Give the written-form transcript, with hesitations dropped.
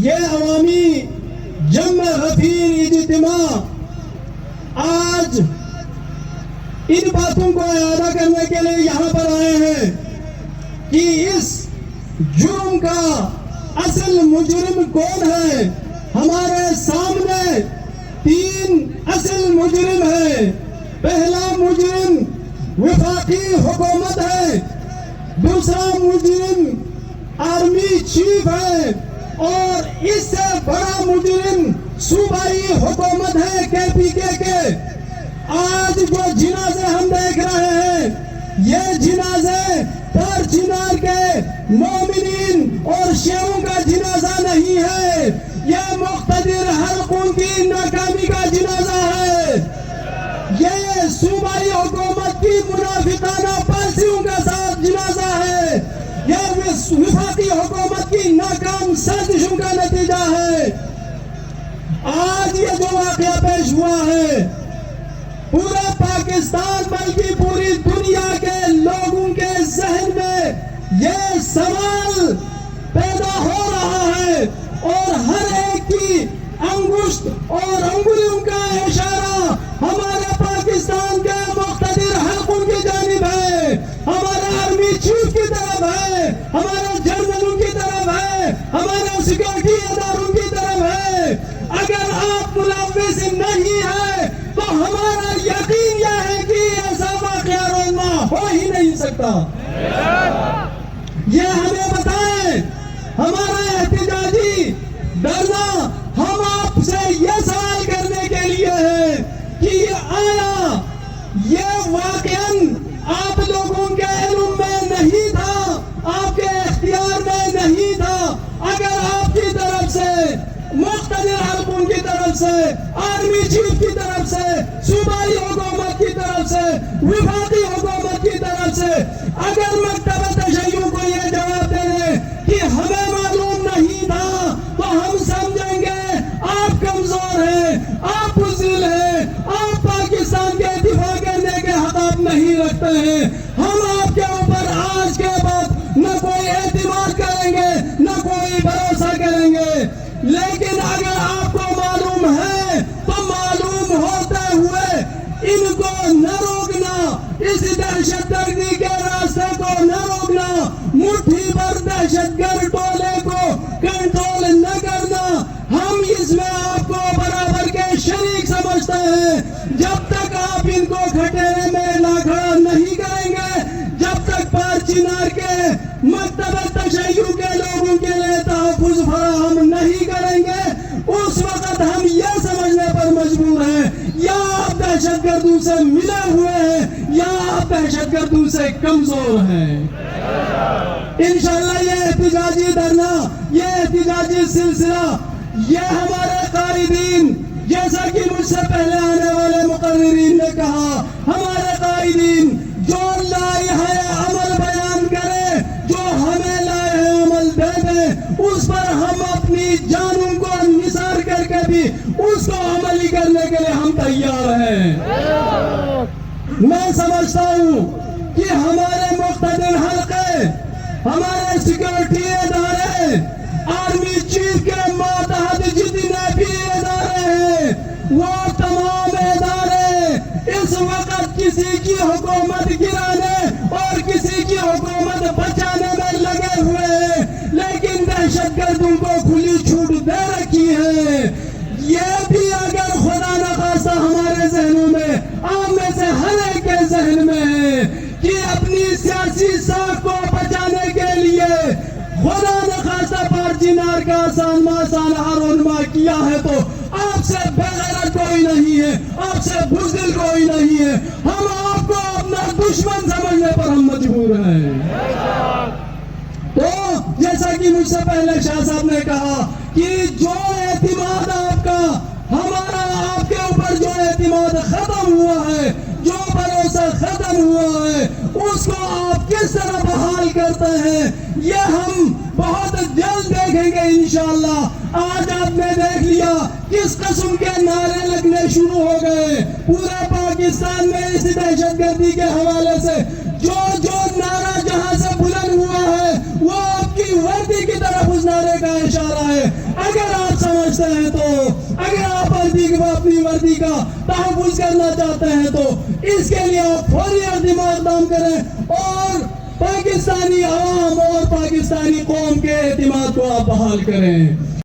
یہ عوامی جمع غفیر اجتماع آج ان باتوں کو اعادہ کرنے کے لیے یہاں پر آئے ہیں کہ اس جرم کا اصل مجرم کون ہے. ہمارے سامنے 3 اصل مجرم ہیں. پہلا مجرم وفاقی حکومت ہے, دوسرا مجرم آرمی چیف ہے, اور اس سے بڑا مجرم صوبائی حکومت ہے KPK کے. آج جو جنازے ہم دیکھ رہے ہیں یہ جنازے پر چنار کے مومنین اور شیعوں کا جنازہ نہیں ہے, یہ مقتدر حلقوں کی ناکامی کا جنازہ ہے. یہ صوبائی حکومت کی منافقانہ پالیسیوں کا ساتھ جنازہ ہے. یہ وفاقی حکومت کی ناکام سازشوں کا نتیجہ ہے. آج یہ جو واقعہ پیش ہوا ہے پورا پاکستان بلکہ پوری دنیا کے لوگوں کے ذہن میں یہ سوال پیدا ہو رہا ہے, اور ہر ایک کی انگشت اور انگلیوں کا اشارہ ہمارے پاکستان کے مقتدر حلقوں کی جانب ہے, ہمارے آرمی چیف کی طرف ہے, ہمارے جنرلوں کی طرف ہے, ہمارے سیکورٹی اداروں کی طرف ہے. اگر آپ ملوث نہیں ہے تو ہمارا یقین یہ ہے کہ ایسا واقعہ رونما ہو ہی نہیں سکتا. یہ ہمیں بتائیں, ہمارا احتجاجی دھرنا ہم آپ سے یہ سوال کرنے کے لیے ہے کہ آیا یہ واقعاً آپ لوگوں کے علم میں نہیں تھا, آپ کے اختیار میں نہیں تھا؟ اگر آپ کی طرف سے, مقتدر حلقوں کی طرف سے, آرمی چیف کی طرف سے, صوبائی حکومت کی طرف سے, وفاقی حکومت کی طرف سے اگر مکتبہ تشیع کو یہ جواب دے دیں کہ ہمیں معلوم نہیں تھا تو ہم سمجھیں گے آپ کمزور ہیں, آپ بزدل ہیں, آپ پاکستان کے دفاع کرنے کے حق نہیں رکھتے ہیں. ہم آپ کے اوپر آج کے بعد نہ کوئی اعتماد کریں گے نہ کوئی بھروسہ کریں گے. لیکن اگر آپ کو معلوم ہے تو معلوم ہوتے ہوئے ان کو نہ روکنا, اس دہشت گردی کے راستے کو نہ روکنا, مٹھی پر دہشت گرد ٹولے کو کنٹرول نہ کرنا, ہم اس میں آپ کو برابر کے شریک سمجھتے ہیں. جب تک آپ ان کو کھٹیرے میں لا کھڑا نہیں کریں گے, جب تک پار چنار کے مکتبہ تشیع کے لوگوں کے لیے تحفظ فراہم نہیں کریں گے, اس وقت ہم یہ سمجھنے پر مجبور ہیں یا آپ دہشت گردوں سے ملے ہوئے ہیں یا آپ دہشت گردوں سے کمزور ہیں. انشاءاللہ یہ احتجاجی دھرنا, یہ احتجاجی سلسلہ, یہ ہمارے قائدین, جیسا کہ مجھ سے پہلے آنے والے مقررین نے کہا, ہمارے قائدین جو لائحہ عمل بیان کرے, جو ہمیں لائحہ عمل دے دیں, اس پر ہم اپنی جانوں کو نثار کر کے بھی اس کو عملی کرنے کے لیے ہم تیار ہیں. میں سمجھتا ہوں کہ ہمارے مقتدر حلقے, ہمارے سیکورٹی ادارے, آرمی چیف کے ماتحت جتنے بھی ادارے ہیں, وہ تمام ادارے اس وقت کسی کی حکومت گرانے اور کسی کی حکومت بچانے میں لگے ہوئے ہیں, لیکن دہشت گردوں کو کھلی چھوٹ دے رکھی ہے. یہ بھی اگر خدا نخواستہ ہمارے ذہنوں میں, آپ میں سے ہر ایک کے ذہن میں ہے کہ اپنی سیاسی ساکھ کو بچانے کے لیے خدا نخواستہ پار چنار کا سانحہ رونما کیا ہے, تو آپ سے بغیرت کوئی نہیں ہے, آپ سے بزدل کوئی نہیں ہے. ہم آپ کو اپنا دشمن سمجھنے پر ہم مجبور ہیں. تو جیسا کہ مجھ سے پہلے شاہ صاحب نے کہا کہ جو اعتماد آپ کا, ہمارا آپ کے اوپر جو اعتماد ختم ہوا ہے, جو بھروسہ ختم ہوا ہے, اس کو آپ کس طرح بحال کرتے ہیں یہ ہم بہت جلد دیکھیں گے انشاءاللہ. آج آپ نے دیکھ لیا کس قسم کے نعرے لگنے شروع ہو گئے پورے پاکستان میں اس دہشت گردی کے حوالے سے. جو نعرہ جہاں سے بلند ہوا ہے وہ آپ کی وردی کی طرف اس نعرے کا اشارہ ہے. اگر سمجھتے ہیں تو اگر آپ اپنی وردی کا تحفظ کرنا چاہتے ہیں تو اس کے لیے آپ فوری عزم اقدام کریں اور پاکستانی عوام اور پاکستانی قوم کے اعتماد کو آپ بحال کریں.